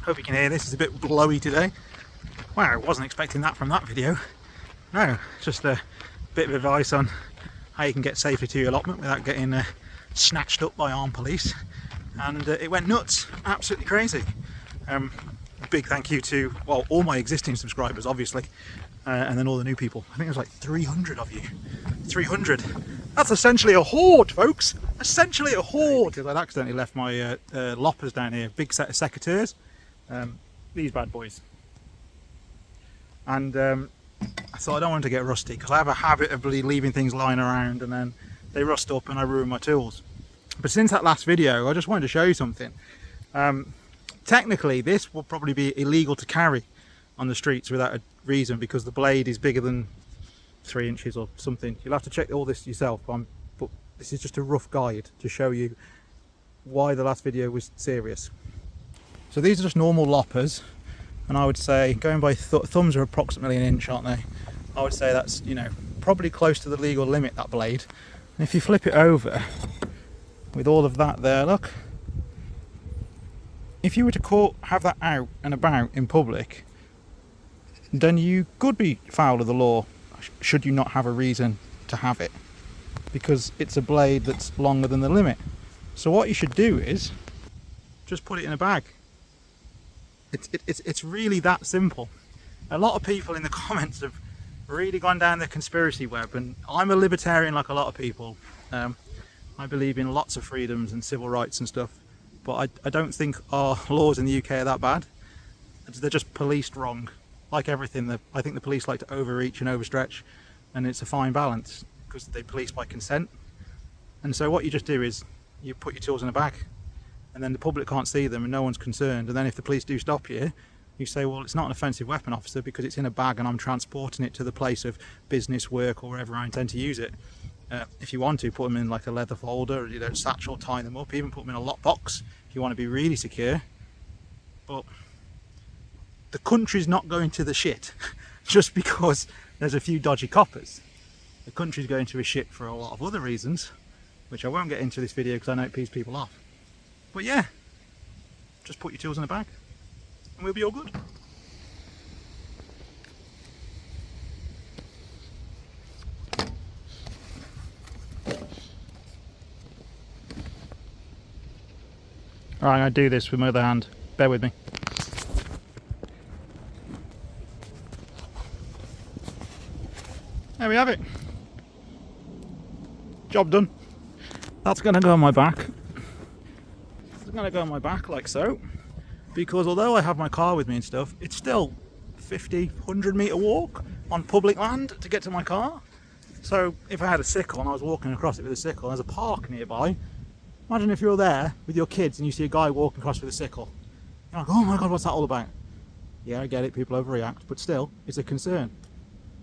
Hope you can hear this. It's a bit blowy today. Wow, I wasn't expecting that from that video. No, just a bit of advice on how you can get safely to your allotment without getting snatched up by armed police. And it went nuts, absolutely crazy. Big thank you to, well, all my existing subscribers, obviously, and then all the new people. I think there's like 300 of you. 300. That's essentially a horde, folks. Essentially a horde. Because I'd accidentally left my loppers down here. Big set of secateurs. These bad boys. And I thought I don't want to get rusty because I have a habit of leaving things lying around and then they rust up and I ruin my tools. But since that last video, I just wanted to show you something. Technically, this will probably be illegal to carry on the streets without a reason because the blade is bigger than 3 inches or something. You'll have to check all this yourself, but this is just a rough guide to show you why the last video was serious. So these are just normal loppers, and I would say, going by thumbs are approximately 1 inch, aren't they? I would say that's, you know, probably close to the legal limit, that blade. And if you flip it over with all of that there, look, if you were to have that out and about in public, then you could be foul of the law should you not have a reason to have it, because it's a blade that's longer than the limit. So what you should do is just put it in a bag. It's really that simple. A lot of people in the comments have really gone down the conspiracy web, and I'm a libertarian like a lot of people. I believe in lots of freedoms and civil rights and stuff, but I don't think our laws in the UK are that bad. They're just policed wrong. Like everything, I think the police like to overreach and overstretch, and it's a fine balance because they police by consent. And so what you just do is you put your tools in a bag, and then the public can't see them and no one's concerned. And then if the police do stop you, you say, well, it's not an offensive weapon, officer, because it's in a bag and I'm transporting it to the place of business, work, or wherever I intend to use it. If you want to, put them in like a leather folder, you know, satchel, tie them up, even put them in a lockbox if you want to be really secure. But the country's not going to the shit just because there's a few dodgy coppers. The country's going to a shit for a lot of other reasons, which I won't get into this video because I know it pees people off. But yeah, just put your tools in a bag and we'll be all good. Alright, I'm going to do this with my other hand. Bear with me. There we have it. Job done. That's going to go on my back. It's going to go on my back like so. Because although I have my car with me and stuff, it's still 50, 100 metre walk on public land to get to my car. So if I had a sickle and I was walking across it with a sickle, there's a park nearby. Imagine if you're there with your kids and you see a guy walking across with a sickle. You're like, oh my god, what's that all about? Yeah, I get it, people overreact, but still, it's a concern.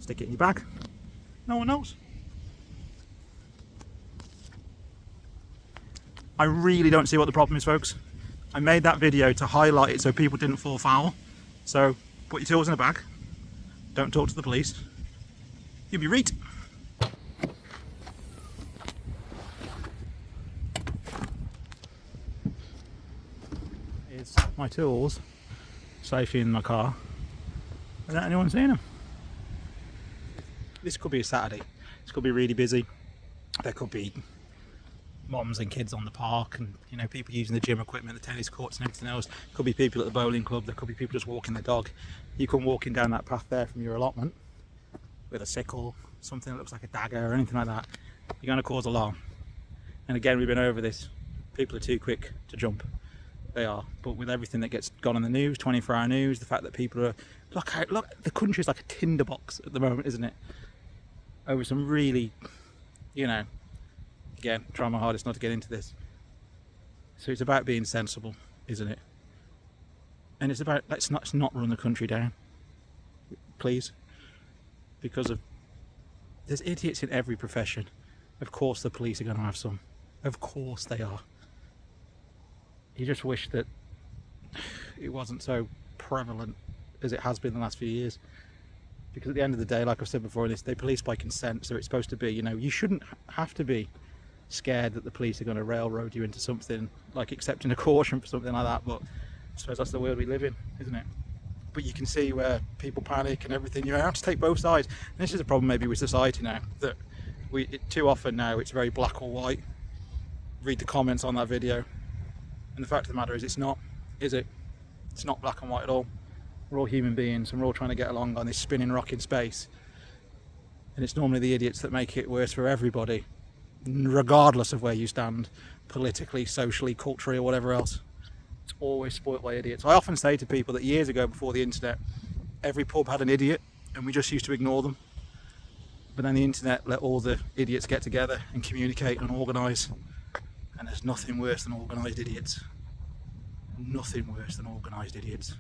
Stick it in your bag. No one knows. I really don't see what the problem is, folks. I made that video to highlight it so people didn't fall foul. So, put your tools in a bag. Don't talk to the police. You'll be right. Here's my tools safely in my car without anyone seeing them. This could be a Saturday. This could be really busy. There could be moms and kids on the park, and you know, people using the gym equipment, the tennis courts and everything else. Could be people at the bowling club. There could be people just walking their dog. You come walking down that path there from your allotment with a sickle, something that looks like a dagger or anything like that. You're going to cause alarm. And again, we've been over this. People are too quick to jump. They are. But with everything that gets gone on the news, 24-hour news, the fact that people are look, the country's like a tinderbox at the moment, isn't it? Over some really, you know, again, trying my hardest not to get into this. So it's about being sensible, isn't it? And it's about, let's not run the country down, please. Because there's idiots in every profession. Of course the police are going to have some. Of course they are. You just wish that it wasn't so prevalent as it has been the last few years. Because at the end of the day, like I've said before, they police by consent, so it's supposed to be, you know, you shouldn't have to be scared that the police are going to railroad you into something, like accepting a caution for something like that, but I suppose that's the world we live in, isn't it? But you can see where people panic and everything. You have to take both sides. And this is a problem maybe with society now, that too often now it's very black or white. Read the comments on that video, and the fact of the matter is it's not, is it? It's not black and white at all. We're all human beings and we're all trying to get along on this spinning rock in space, and it's normally the idiots that make it worse for everybody, regardless of where you stand politically, socially, culturally or whatever else. It's always spoilt by idiots. I often say to people that years ago, before the internet, every pub had an idiot and we just used to ignore them. But then the internet let all the idiots get together and communicate and organise. And there's nothing worse than organised idiots. Nothing worse than organised idiots.